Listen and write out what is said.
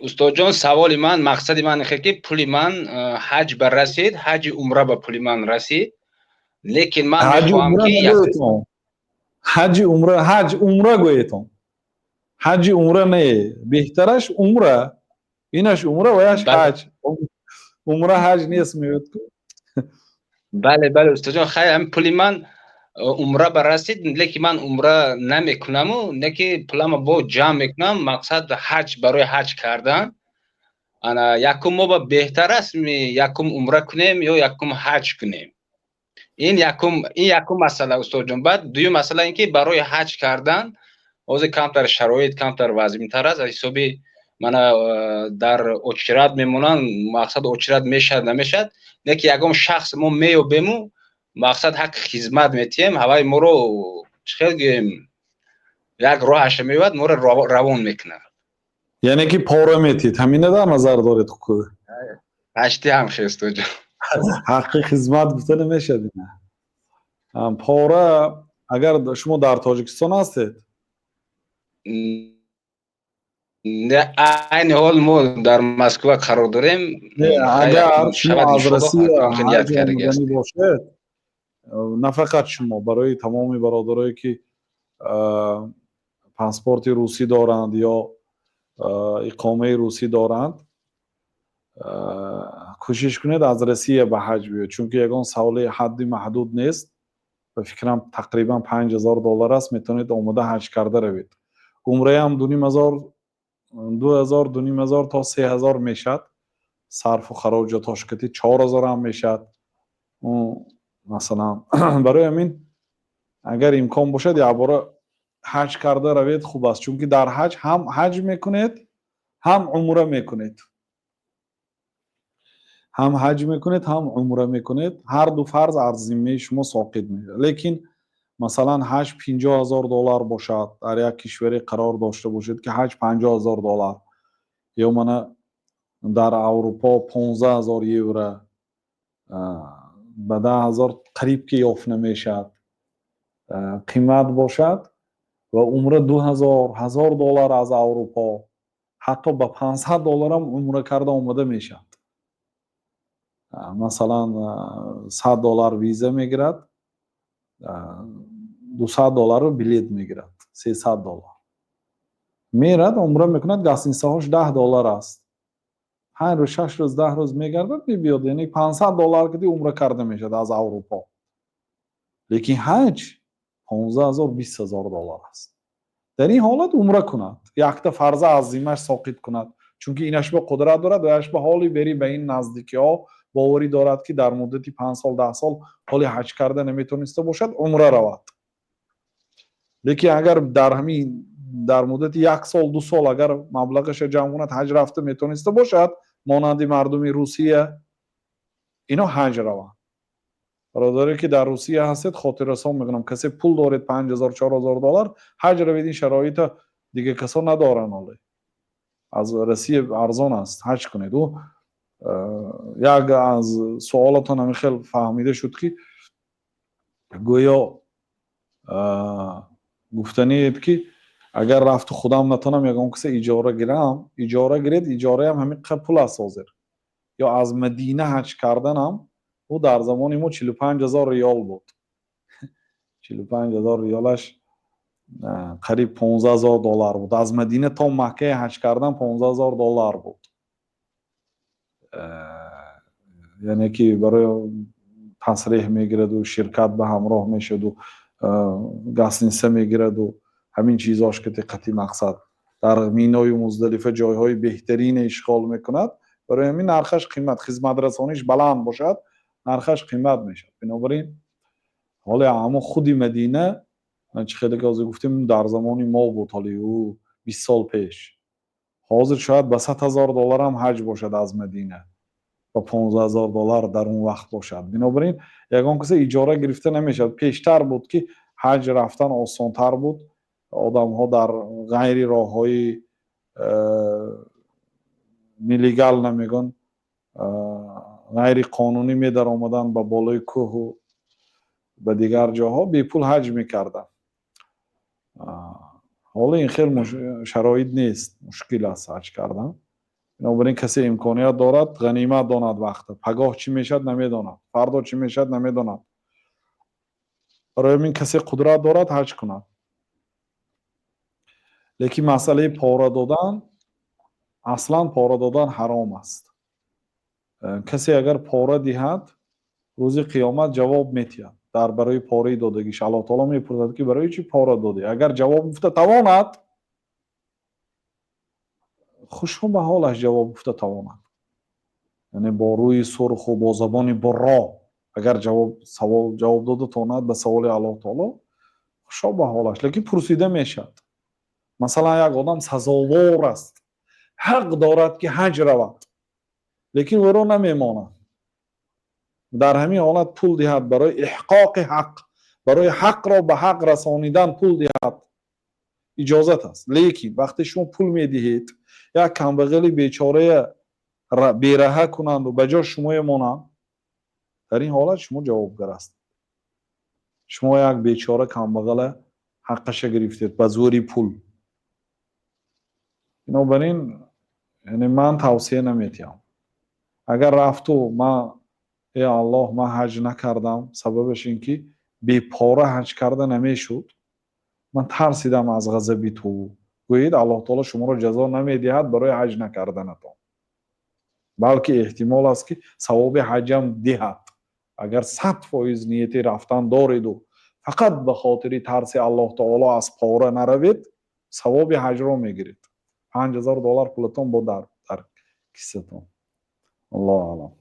استاد سوال من مقصد من اینه که پول من حج بر رسید، حج عمره به پول من رسید، لیکن من حج میخوام عمره که نگویتون، حج عمره گویتون، حج عمره نه، بهترش عمره، اینش عمره و یش بله حج. عمره حج نیست میگوید. بله بله استاد جان، خیلی هم پول من عمره بر رسید، لیکن من عمره نمیکنم و نه که پولم با جمع میکنم، مقصد حج برای حج کردن. انا یکم ما بهتر است یکم عمره کنیم یا یکم حج کنیم. این یکم مسئله استاد جان. بعد دوی مسئله این که برای حج کردن از کمتر شرایط کمتر وضعیت تر است، حسابی من در اجرت میمونن، مقصد اجرت میشد نمیشد، نه که یکم شخص ما میو بمو مقصد حق خدمت میتیم، هوای ما رو خیلی یک راهش میاد ما رو روان میکنه. یعنی که پاره میتید، همینه در نظر دارید خوبه. هشتی هم خیست جان. حق خدمت گفته نمیشه دیگه. پاره اگر شما در تاجیکستان هستید؟ نه این حال ما در مسکو قرار داریم. اگر خیلی شما شود از انشالله روسیه ممکن یاد حج کردگی است. آمدنی باشد، نه فقط شما، برای تمام برادرایی که پاسپورت روسی دارند یا اقامه روسی دارند، کوشش کنید از روسیه به حج بیاید، چون که یگان سوال حدی محدود نیست. به فکرم تقریبا $5000 است، میتونید آماده حج کرده روید. عمره هم 2000 تا 3000 میشد، صرف و خراجاتش کتی 4000 هم میشد مثلا. برای همین اگر امکان باشد یا بار حج کرده روید خوب است، چون که در حج هم حج میکنید هم عمره میکنید، هم حج میکنید هم عمره میکنید، هر دو فرض از ذمه شما ساقط میشه. لیکن مثلا حج $50000 باشد، در یک کشوری قرار داشته باشید که حج $50000 یا من در اروپا 15000 یورو به 10000 قریب که یافت نمیشد قیمت باشد و عمره $2000 از اروپا حتی به $500 هم عمره کرده آمده میشد. مثلا $100 ویزا میگیرد، $200 بلیت میگیرد، $300 میرد عمره میکند، گاسینساهاش $10 است، 5 روز 6 روز 10 روز میگردد بیاد، یعنی $500 که دی عمره کرده میشد از اروپا. لیکن حج 15000 $20000 است. در این حالت عمره کند، یک تا فرض عظیمش ساقط کند، چون که اینش به قدرت دارد و اینش به حالی بری به این نزدیکی ها باوری دارد که در مدتی 5 سال 10 سال حالی حج کرده نمیتونسته باشد، عمره رود. لیکن اگر در همین در مدت 1 سال 2 سال اگر مبلغش جمع کند حج رفته میتونسته باشد، مانند مردم روسیه اینا حج روند. برادری که در روسیه هستید خاطر رسان میکنم، کسی پول دارید $5000 $4000 حج روید، این شرایط دیگه کسا ندارن، حالی از روسیه ارزان است حج کنید. و یک از سوالاتون هم خیلی فهمیده شد که گویا گفتنید که اگر رفت خودم نتونم یگان کسی اجاره گیرم، اجاره گیرید، اجاره هم همین پول است حاضر. یا از مدینه حج کردنم او در زمان ما 45000 ریال بود. 45000 ریالش قریب $15000 بود. از مدینه تا مکه حج کردن $15000 بود. یعنی که برای تصریح میگیرد و شرکت به همراه میشد و گاسینسه میگیرد و همین چیزاش که دقتی مقصد در مینای مزدلفه جایهای بهترین اشغال میکند، برای همین نرخش قیمت خدمت رسانیش بلند باشد نرخش قیمت میشد. بنابراین حالا اما خودی مدینه چه خیلی که از گفتیم در زمان ما بود، حالی او 20 سال پیش، حاضر شاید به $100,000 هم حج باشد از مدینه و $15000 در اون وقت باشد. بنابراین یگان کسی اجاره گرفته نمیشد. پیشتر بود که حج رفتن آسانتر بود، آدم ها در غیر راه های نیلیگل نمیگن غیر قانونی می در آمدن به بالای کوه و به دیگر جاها بی پول حج میکردن. حالا این خیلی شرایط نیست، مشکل است حج کردن. بنابراین کسی امکانیت دارد غنیمت داند وقت پگاه چی میشد نمیداند فردا چی میشد نمیداند برای این کسی قدرت دارد حج کند لیکن مسئله پاره دادن اصلا پاره دادن حرام است کسی اگر پاره دهد روز قیامت جواب میتید در برای پاره دادگیش الله تعالی میپرسد که برای چی پاره دادی اگر جواب گفته تواند خوشم به حالش جواب گفته تواند یعنی با روی سرخ و با زبان برا اگر جواب داده تواند به سوال الله تعالی خوشم به حالش لیکن پرسیده میشد مثلا یک آدم سزاوار است حق دارد که حج رود لیکن او را نمیماند در همین حالت پول دهد برای احقاق حق برای حق را به حق رسانیدن پول دهد اجازت است لیکن وقتی شما پول میدهید یک کمبغل بیچاره بیراه کنند و به جای شما مانند در این حالت شما جوابگر است شما یک بیچاره کمبغل حقش گرفتید به زوری پول بنابراین یعنی من توصیه نمیتیم اگر رفتو ما ای الله من حج نکردم سببش این که بی پاره حج کرده نمیشد من ترسیدم از غضب تو گویید الله تعالی شما را جزا نمیدهد برای حج نکردنتان بلکه احتمال است که ثواب حجم دهد اگر 100% نیتی رفتن دارید و فقط به خاطر ترس الله تعالی از پاره نروید ثواب حج را میگیرید $5000 پولتون با در کیستون الله اعلم